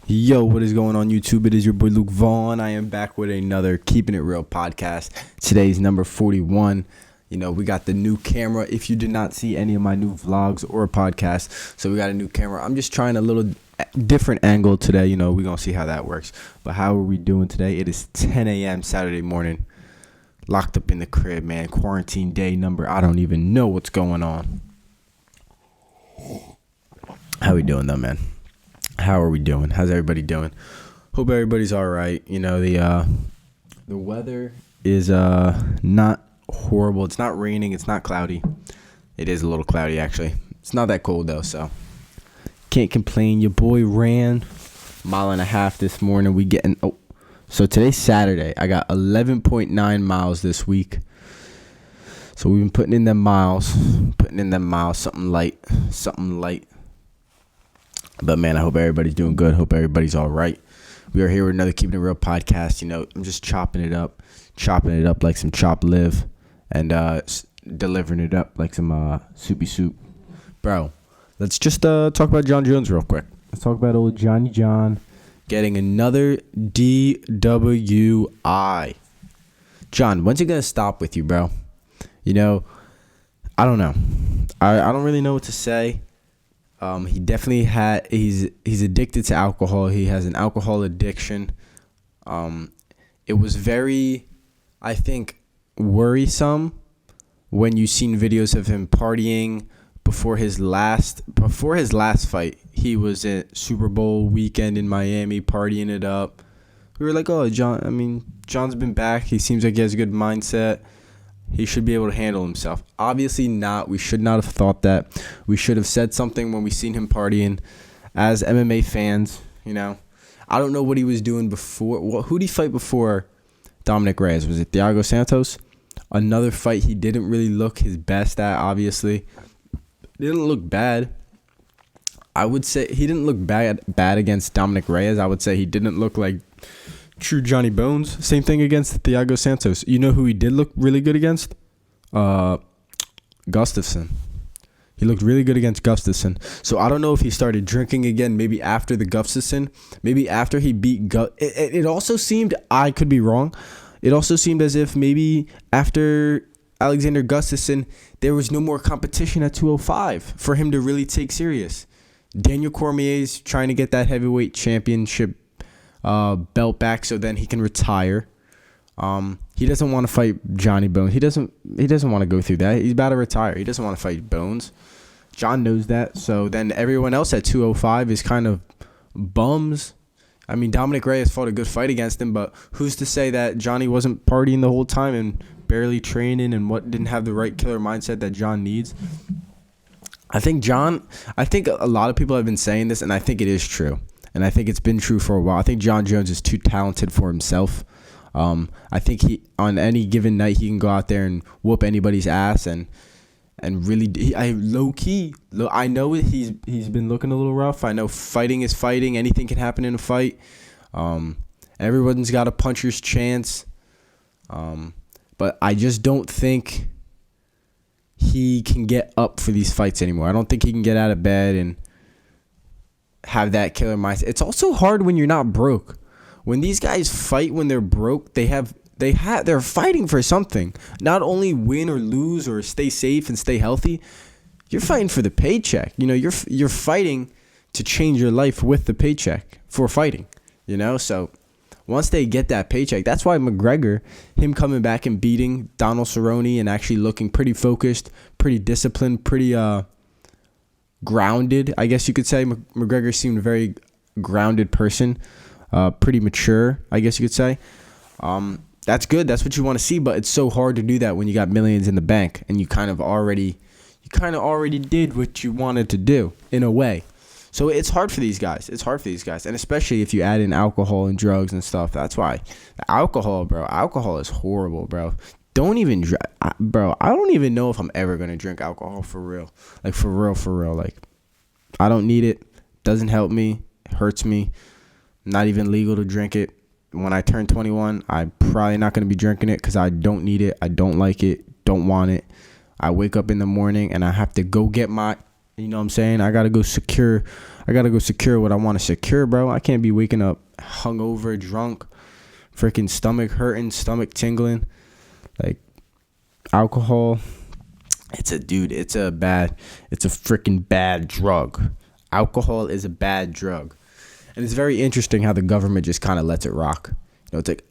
Yo, what is going on YouTube? It is your boy Luke Vaughn. I am back with another Keeping It Real podcast. Today's number 41. We got the new camera. If you did not see any of my new vlogs or podcasts, so we got a new camera. I'm just trying a little different angle today. We're going to see how that works. But how are we doing today? It is 10 a.m. Saturday morning. Locked up in the crib, man. Quarantine day number. I don't even know what's going on. How we doing though, man? How are we doing? How's everybody doing? Hope everybody's all right. The weather is not horrible. It's not raining. It's not cloudy. It is a little cloudy, actually. It's not that cold, though, so can't complain. Your boy ran a mile and a half this morning. So today's Saturday. I got 11.9 miles this week. So we've been putting in them miles, something light. But, man, I hope everybody's doing good. Hope everybody's all right. We are here with another Keeping It Real podcast. I'm just chopping it up like some chopped live and delivering it up like some soupy soup. Bro, let's just talk about John Jones real quick. Let's talk about old Johnny John getting another DWI. John, when's it going to stop with you, bro? I don't know. I don't really know what to say. He definitely he's addicted to alcohol. He has an alcohol addiction. It was very, I think, worrisome when you seen videos of him partying before his last fight. He was at Super Bowl weekend in Miami partying it up. We were like, oh, John's been back. He seems like he has a good mindset. He should be able to handle himself. Obviously not. We should not have thought that. We should have said something when we seen him partying. As MMA fans, I don't know what he was doing before. Who did he fight before Dominic Reyes? Was it Thiago Santos? Another fight he didn't really look his best at, obviously. Didn't look bad. I would say he didn't look bad against Dominic Reyes. I would say he didn't look like true Johnny Bones. Same thing against Thiago Santos. You know who he did look really good against? Gustafsson. He looked really good against Gustafsson. So I don't know if he started drinking again, maybe after the Gustafsson, maybe after he beat It also seemed, I could be wrong, it also seemed as if maybe after Alexander Gustafsson, there was no more competition at 205 for him to really take serious. Daniel Cormier's trying to get that heavyweight championship belt back so then he can retire. He doesn't want to fight Johnny Bones. He doesn't want to go through that. He's about to retire. He doesn't want to fight Bones. John knows that. So then everyone else at 205 is kind of bums. Dominic Reyes fought a good fight against him, but who's to say that Johnny wasn't partying the whole time and barely training and didn't have the right killer mindset that John needs? I think a lot of people have been saying this, and I think it is true. And I think it's been true for a while. I think John Jones is too talented for himself. I think he, on any given night, he can go out there and whoop anybody's ass and really. I know he's been looking a little rough. I know fighting is fighting. Anything can happen in a fight. Everyone's got a puncher's chance. But I just don't think he can get up for these fights anymore. I don't think he can get out of bed and have that killer mindset. It's also hard when you're not broke. When these guys fight when they're broke, they're fighting for something. Not only win or lose or stay safe and stay healthy, you're fighting for the paycheck. You're fighting to change your life with the paycheck for fighting. So once they get that paycheck, that's why McGregor, him coming back and beating Donald Cerrone and actually looking pretty focused, pretty disciplined, pretty grounded, I guess you could say. McGregor seemed a very grounded person, pretty mature, I guess you could say. That's good. That's what you want to see, but it's so hard to do that when you got millions in the bank and you kind of already did what you wanted to do in a way. So it's hard for these guys. And especially if you add in alcohol and drugs and stuff. That's why alcohol is horrible, bro. Don't even drink, bro. I don't even know if I'm ever gonna drink alcohol for real. Like for real. Like I don't need it. Doesn't help me. It hurts me. Not even legal to drink it. When I turn 21, I'm probably not gonna be drinking it because I don't need it. I don't like it. Don't want it. I wake up in the morning and I have to go get my You know what I'm saying? I gotta go secure what I want to secure, bro. I can't be waking up hungover, drunk, freaking stomach hurting, stomach tingling. Like, alcohol, it's a freaking bad drug. Alcohol is a bad drug. And it's very interesting how the government just kind of lets it rock. You know, it's like,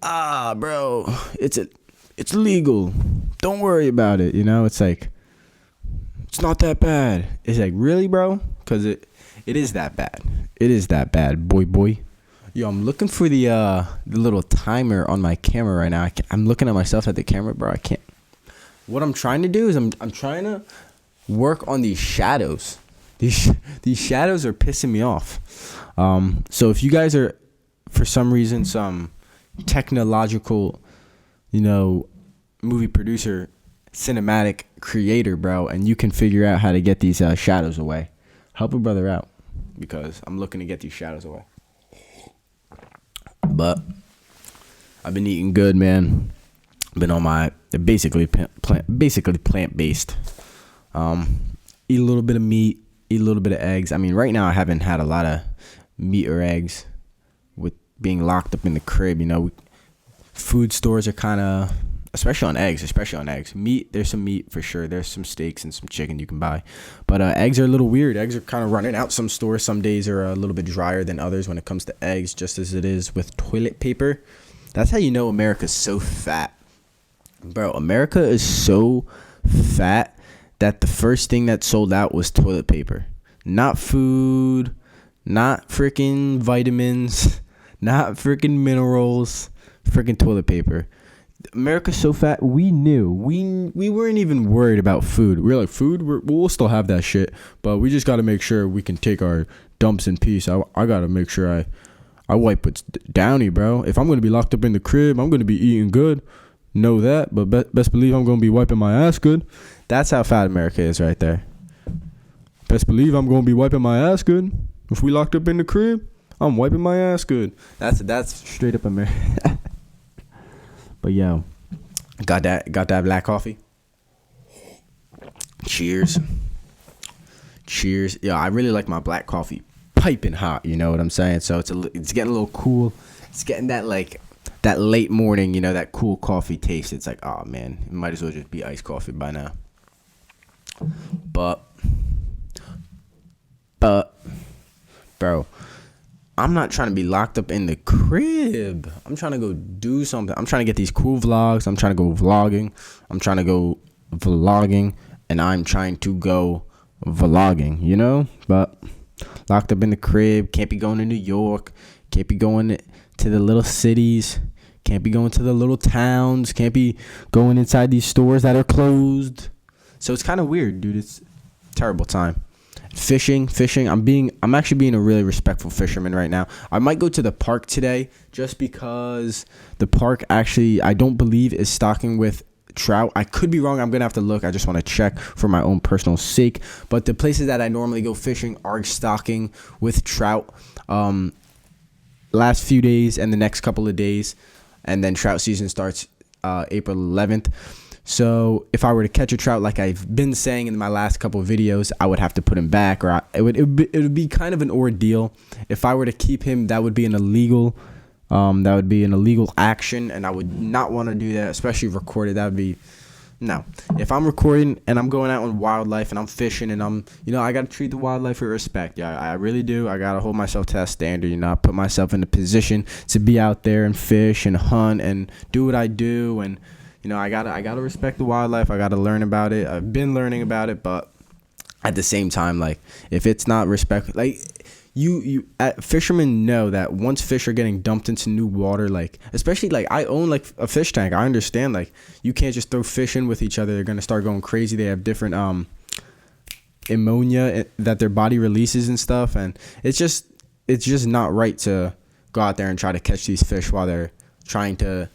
bro, it's legal. Don't worry about it. You know, it's like, it's not that bad. It's like, really, bro? Because it is that bad. It is that bad, boy. Yo, I'm looking for the little timer on my camera right now. I'm looking at myself at the camera, bro. I can't. What I'm trying to do is I'm trying to work on these shadows. These shadows are pissing me off. So if you guys are, for some reason, some technological, movie producer, cinematic creator, bro, and you can figure out how to get these shadows away, help a brother out, because I'm looking to get these shadows away. But I've been eating good, man. Been on my basically plant-based. Eat a little bit of meat, eat a little bit of eggs. I mean, right now I haven't had a lot of meat or eggs with being locked up in the crib. Food stores are kind of, especially on eggs. Meat, there's some meat for sure. There's some steaks and some chicken you can buy. But eggs are a little weird. Eggs are kind of running out some stores. Some days are a little bit drier than others when it comes to eggs, just as it is with toilet paper. That's how you know America's so fat. Bro, America is so fat that the first thing that sold out was toilet paper. Not food, not freaking vitamins, not freaking minerals, freaking toilet paper. America's so fat, we knew. We weren't even worried about food. We were like, we'll still have that shit, but we just got to make sure we can take our dumps in peace. I got to make sure I wipe what's downy, bro. If I'm going to be locked up in the crib, I'm going to be eating good. Know that, but best believe I'm going to be wiping my ass good. That's how fat America is right there. Best believe I'm going to be wiping my ass good. If we locked up in the crib, I'm wiping my ass good. That's straight up America. But yo, got that black coffee. Cheers. Yo, I really like my black coffee piping hot. You know what I'm saying? So it's getting a little cool. It's getting that that late morning, that cool coffee taste. It's like, oh man, it might as well just be iced coffee by now. But, bro, I'm not trying to be locked up in the crib. I'm trying to go do something. I'm trying to get these cool vlogs. I'm trying to go vlogging. And I'm trying to go vlogging, But locked up in the crib. Can't be going to New York. Can't be going to the little cities. Can't be going to the little towns. Can't be going inside these stores that are closed. So it's kind of weird, dude. It's a terrible time. Fishing. I'm actually being a really respectful fisherman right now. I might go to the park today just because the park actually, I don't believe, is stocking with trout. I could be wrong. I'm gonna have to look. I just want to check for my own personal sake. But the places that I normally go fishing are stocking with trout. Last few days and the next couple of days, and then trout season starts April 11th. So if I were to catch a trout, like I've been saying in my last couple of videos, I would have to put him back, or it would be kind of an ordeal. If I were to keep him, that would be an illegal action, and I would not want to do that, especially recorded. That would be no. If I'm recording and I'm going out on wildlife and I'm fishing and I got to treat the wildlife with respect. Yeah, I really do. I got to hold myself to that standard. I put myself in a position to be out there and fish and hunt and do what I do. And, I gotta respect the wildlife. I got to learn about it. I've been learning about it, but at the same time, like, if it's not respect, like, fishermen know that once fish are getting dumped into new water, like, especially, like, I own, like, a fish tank. I understand, like, you can't just throw fish in with each other. They're going to start going crazy. They have different ammonia that their body releases and stuff, and it's just not right to go out there and try to catch these fish while they're trying to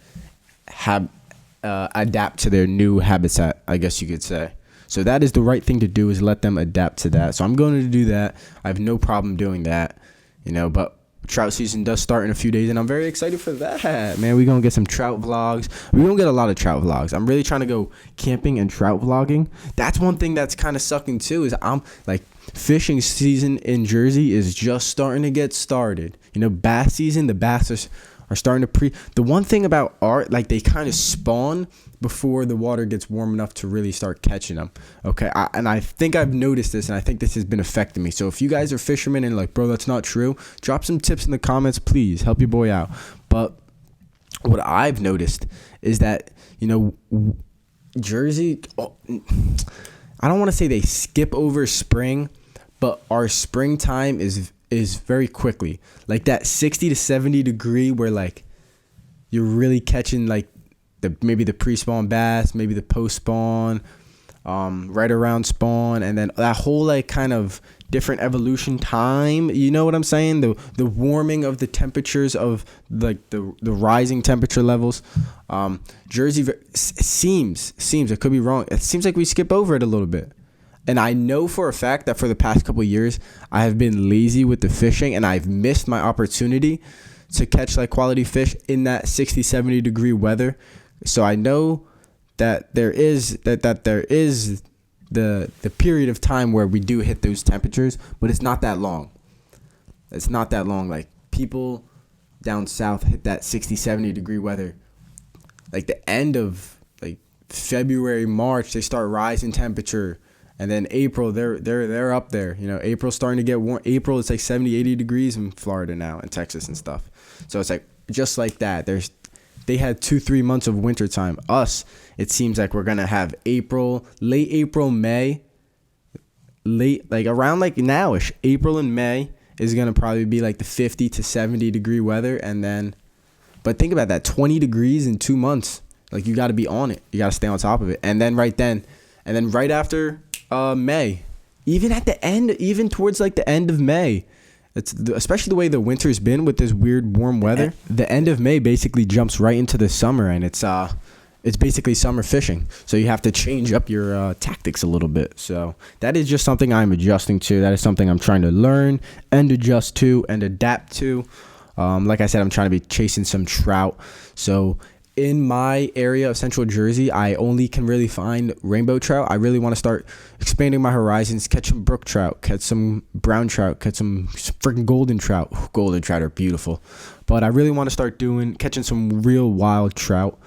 adapt to their new habitat, I guess you could say. So that is the right thing to do, is let them adapt to that. So I'm going to do that. I have no problem doing that, but trout season does start in a few days, and I'm very excited for that, man. We're going to get some trout vlogs. We're going to get a lot of trout vlogs. I'm really trying to go camping and trout vlogging. That's one thing that's kind of sucking too, is I'm like, fishing season in Jersey is just starting to get started. You know, bass season, the bass are starting to the one thing about art, like they kind of spawn before the water gets warm enough to really start catching them. Okay, I think I've noticed this, and I think this has been affecting me. So if you guys are fishermen and like, bro, that's not true, drop some tips in the comments, please. Help your boy out. But what I've noticed is that, you know, Jersey, I don't want to say they skip over spring, but our springtime is very quickly. Like that 60 to 70 degree where like you're really catching like maybe the pre-spawn bass, maybe the post-spawn, right around spawn, and then that whole like kind of different evolution time. You know what I'm saying? The warming of the temperatures of like the rising temperature levels. Jersey seems, I could be wrong, it seems like we skip over it a little bit. And I know for a fact that for the past couple of years, I have been lazy with the fishing, and I've missed my opportunity to catch like quality fish in that 60, 70 degree weather. So I know that there is there is the period of time where we do hit those temperatures, but it's not that long. It's not that long. Like people down south hit that 60, 70 degree weather. Like the end of like February, March, they start rising temperature. And then April, they're up there. You know, April's starting to get warm. April, it's like 70, 80 degrees in Florida now, in Texas and stuff. So it's like just like that. They had 2-3 months of winter time. Us, it seems like we're gonna have late April, May, like around like nowish. April and May is gonna probably be like the 50 to 70 degree weather, and then, but think about that, 20 degrees in 2 months. Like you got to be on it. You got to stay on top of it. And then right after May, even at the end, even towards like the end of May, especially the way the winter's been with this weird warm weather, the end of May basically jumps right into the summer, and it's basically summer fishing. So you have to change up your tactics a little bit. So that is just something I'm adjusting to. That is something I'm trying to learn and adjust to and adapt to. Like I said, I'm trying to be chasing some trout. So in my area of Central Jersey, I only can really find rainbow trout. I really want to start expanding my horizons, catch some brook trout, catch some brown trout, catch some freaking golden trout. Ooh, golden trout are beautiful. But I really want to start catching some real wild trout.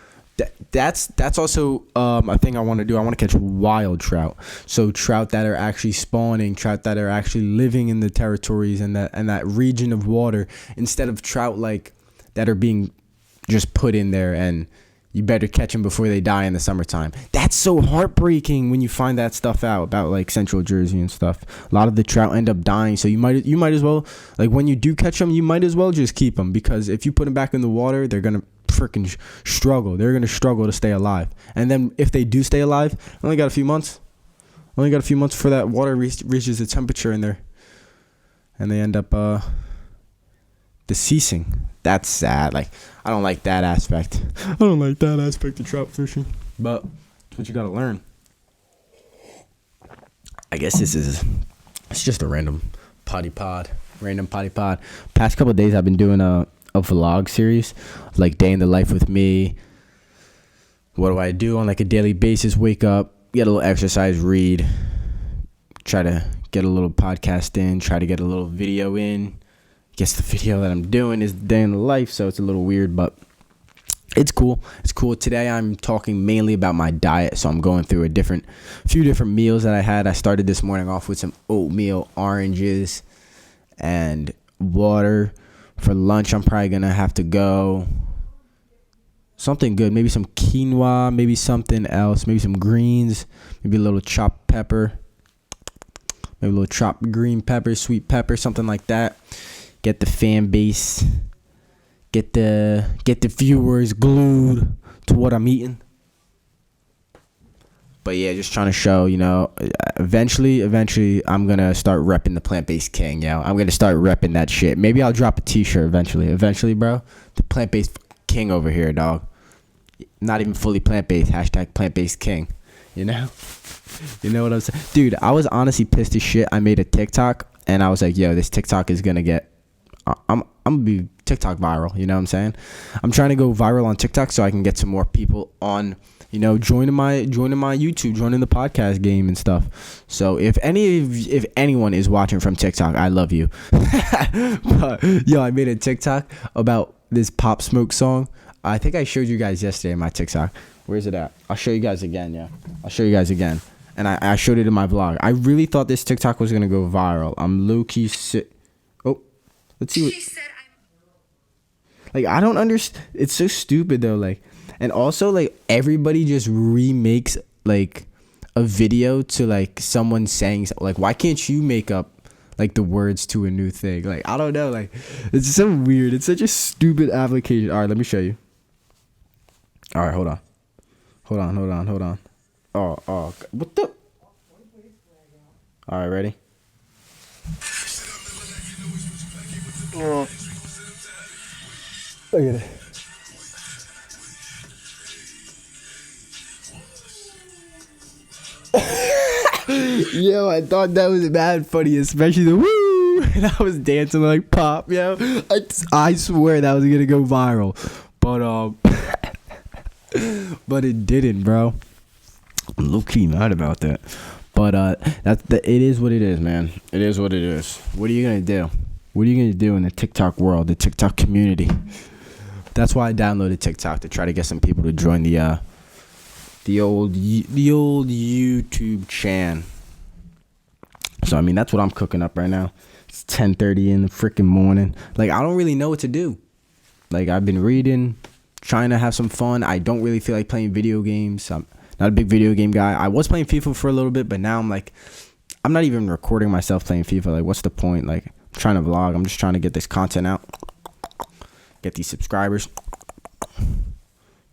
That's also a thing I want to do. I want to catch wild trout. So trout that are actually spawning, trout that are actually living in the territories and that region of water, instead of trout like that are being just put in there and you better catch them before they die in the summertime. That's so heartbreaking when you find that stuff out about like Central Jersey and stuff. A lot of the trout end up dying, so you might as well, like when you do catch them, you might as well just keep them, because if you put them back in the water, they're gonna freaking struggle. They're gonna struggle to stay alive. And then if they do stay alive, only got a few months before that water reaches the temperature in there, and they end up deceasing. That's sad. Like, I don't like that aspect. I don't like that aspect of trout fishing. But it's what you gotta learn. I guess it's just a random potty pod. Past couple of days I've been doing a vlog series, like day in the life with me. What do I do on like a daily basis? Wake up, get a little exercise, read, try to get a little podcast in, try to get a little video in. Guess the video that I'm doing is day in the life, so it's a little weird, but it's cool. Today I'm talking mainly about my diet, so I'm going through few different meals that I had. I started this morning off with some oatmeal, oranges, and water. For lunch, I'm probably gonna have to go something good, maybe some quinoa, maybe something else, maybe some greens, maybe a little chopped pepper, maybe a little chopped green pepper, sweet pepper, something like that. Get the fan base, get the viewers glued to what I'm eating. But yeah, just trying to show, eventually I'm going to start repping the plant-based king, I'm going to start repping that shit. Maybe I'll drop a t-shirt eventually, bro. The plant-based king over here, dog. Not even fully plant-based, #plant-based king, You know what I'm saying? Dude, I was honestly pissed as shit. I made a TikTok and I was like, yo, this TikTok is going to get, I'm going to be TikTok viral. You know what I'm saying? I'm trying to go viral on TikTok so I can get some more people on, joining my YouTube, joining the podcast game and stuff. So if anyone is watching from TikTok, I love you. But yo, I made a TikTok about this Pop Smoke song. I think I showed you guys yesterday in my TikTok. Where's it at? I'll show you guys again. Yeah, I'll show you guys again. And I showed it in my vlog. I really thought this TikTok was gonna go viral. I'm low key sick. Oh, let's see what. Like, I don't understand. It's so stupid though. Like, and also like everybody just remakes like a video to like someone saying like, why can't you make up like the words to a new thing? Like, I don't know. Like, it's so weird. It's such a stupid application. All right, let me show you. All right, hold on. Oh, what the? All right, ready? Oh. Look at it. Yo, I thought that was mad funny, especially the woo. And I was dancing like Pop, yo. I swear that was gonna go viral, but it didn't, bro. I'm low key mad about that. But it is what it is, man. It is what it is. What are you gonna do? What are you gonna do in the TikTok world, the TikTok community? That's why I downloaded TikTok, to try to get some people to join the old YouTube chan. So I mean, that's what I'm cooking up right now. It's 10:30 in the freaking morning. Like, I don't really know what to do. Like, I've been reading, trying to have some fun. I don't really feel like playing video games. I'm not a big video game guy. I was playing FIFA for a little bit, but now I'm like, I'm not even recording myself playing FIFA. Like, what's the point? Like, I'm trying to vlog. I'm just trying to get this content out. Get these subscribers.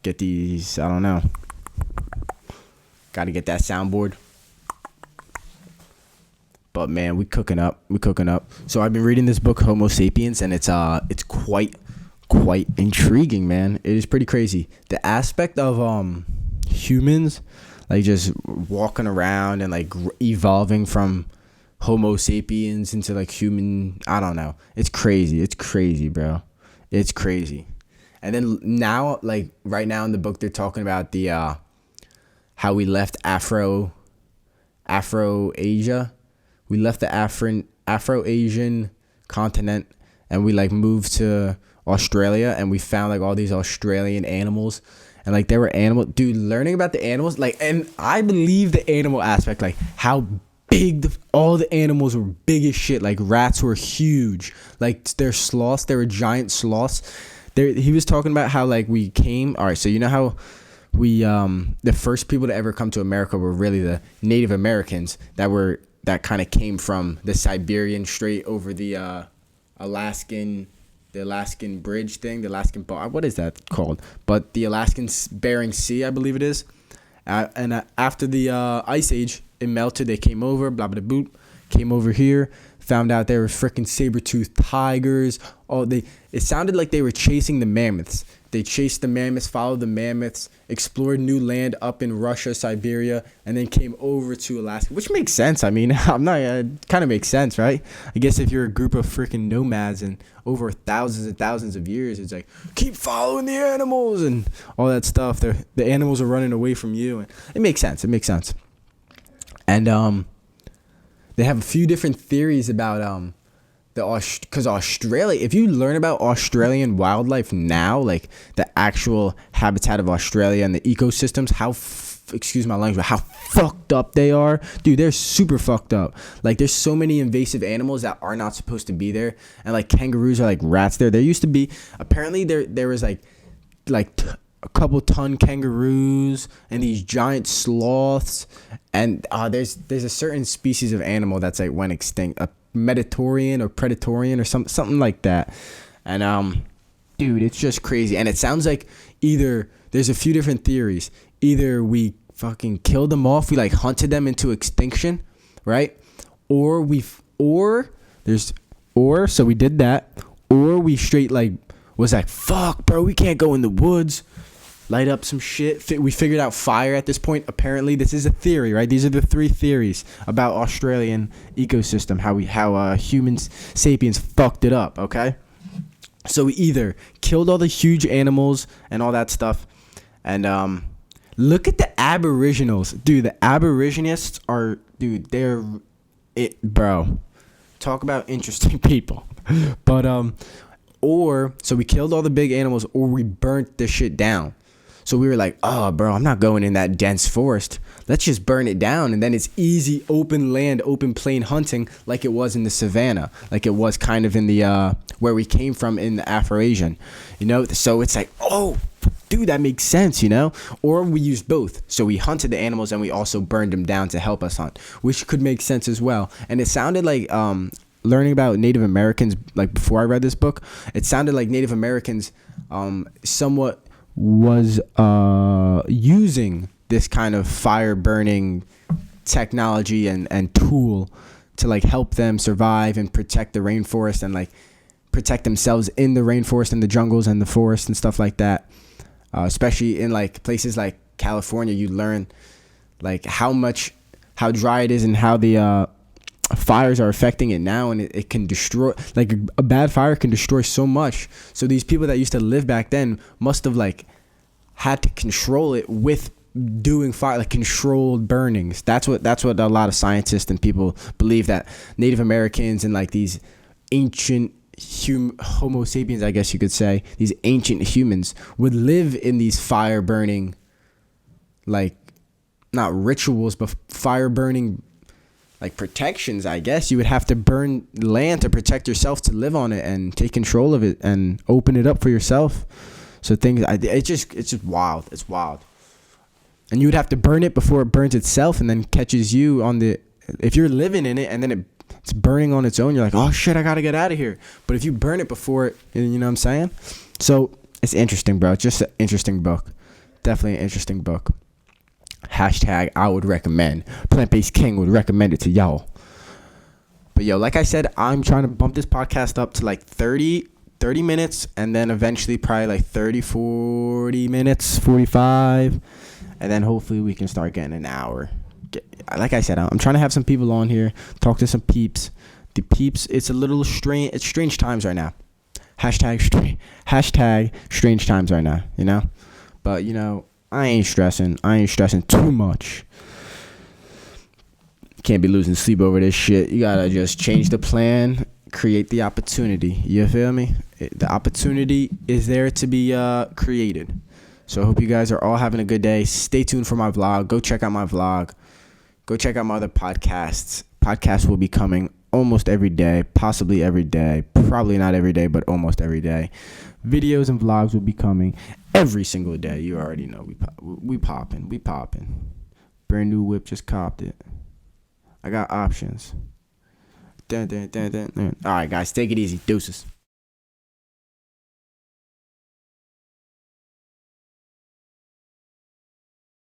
Get these, I don't know. Got to get that soundboard. But man, we cooking up. So I've been reading this book, Homo Sapiens, and it's quite intriguing, man. It is pretty crazy. The aspect of humans, like, just walking around and like evolving from Homo Sapiens into like human, I don't know. It's crazy, bro. It's crazy. And then now, like right now in the book, they're talking about the how we left Afro-Asia. We left the Afro-Asian continent, and we like moved to Australia, and we found like all these Australian animals, and like there were animals, dude. Learning about the animals, like, and I believe the animal aspect, like how big all the animals were, big as shit. Like, rats were huge. Like, they're sloths. They were giant sloths. He was talking about how like we came. All right, so you know how we the first people to ever come to America were really the Native Americans that kind of came from the Siberian Strait over the Alaskan bridge thing, the Alaskan bar. What is that called? But the Alaskan Bering Sea, I believe it is. And after the Ice Age, it melted. They came over, blah, blah, blah, came over here, found out there were freaking saber-toothed tigers. It sounded like they were chasing the mammoths. They chased the mammoths, followed the mammoths, explored new land up in Russia, Siberia, and then came over to Alaska, which makes sense. I mean, it kind of makes sense, right? I guess if you're a group of freaking nomads and over thousands and thousands of years, it's like, keep following the animals and all that stuff. The animals are running away from you. And it makes sense. And they have a few different theories about because Australia, if you learn about Australian wildlife now, like the actual habitat of Australia and the ecosystems, excuse my language, how fucked up they are, dude. They're super fucked up. Like, there's so many invasive animals that are not supposed to be there, and like kangaroos are like rats there. There used to be, apparently there was like a couple ton kangaroos and these giant sloths, and there's a certain species of animal that's like went extinct, a Mediterranean or Predatorian or something like that. And dude, it's just crazy. And it sounds like either there's a few different theories. Either we fucking killed them off, we like hunted them into extinction, right? Or so we did that, or we straight like was like, fuck, bro, we can't go in the woods, light up some shit. We figured out fire at this point. Apparently, this is a theory, right? These are the three theories about Australian ecosystem, how humans, sapiens, fucked it up, okay? So we either killed all the huge animals and all that stuff, and look at the Aboriginals, dude. The Aboriginists are, dude, they're it, bro. Talk about interesting people. But or so we killed all the big animals, or we burnt the shit down. So we were like, oh, bro, I'm not going in that dense forest. Let's just burn it down. And then it's easy open land, open plain hunting like it was in the savannah, like it was kind of in the where we came from in the Afro-Asian, you know? So it's like, oh, dude, that makes sense, you know? Or we used both. So we hunted the animals and we also burned them down to help us hunt, which could make sense as well. And it sounded like learning about Native Americans, like before I read this book, it sounded like Native Americans somewhat was using this kind of fire burning technology and tool to like help them survive and protect the rainforest and like protect themselves in the rainforest and the jungles and the forest and stuff like that. Especially in like places like California, you learn like how dry it is and how the fires are affecting it now, and it can destroy, like a bad fire can destroy so much. So these people that used to live back then must have like had to control it with doing fire, like controlled burnings. That's what a lot of scientists and people believe, that Native Americans and like these ancient Homo sapiens, I guess you could say, these ancient humans would live in these fire burning, like not rituals, but fire burning like protections. I guess you would have to burn land to protect yourself, to live on it and take control of it and open it up for yourself. So it's just wild. It's wild. And you would have to burn it before it burns itself and then catches you on the, if you're living in it and then it's burning on its own, you're like, oh shit, I gotta get out of here. But if you burn it before it, you know what I'm saying? So it's interesting, bro. It's just an interesting book. Definitely an interesting book. Hashtag I would recommend. Plant-Based King would recommend it to y'all. But yo, like I said, I'm trying to bump this podcast up to like 30 minutes, and then eventually probably like 40 minutes, 45, and then hopefully we can start getting an hour. Like I said, I'm trying to have some people on here, talk to some peeps. The peeps, it's a little strange. It's strange times right now. Hashtag strange times right now, you know? But, you know, I ain't stressing too much. Can't be losing sleep over this shit. You gotta just change the plan, create the opportunity. You feel me? The opportunity is there to be created. So I hope you guys are all having a good day. Stay tuned for my vlog. Go check out my vlog. Go check out my other podcasts. Podcasts will be coming almost every day, possibly every day. Probably not every day, but almost every day. Videos and vlogs will be coming every single day. You already know we popping. Brand new whip, just copped it. I got options. Dun. All right, guys, take it easy. Deuces.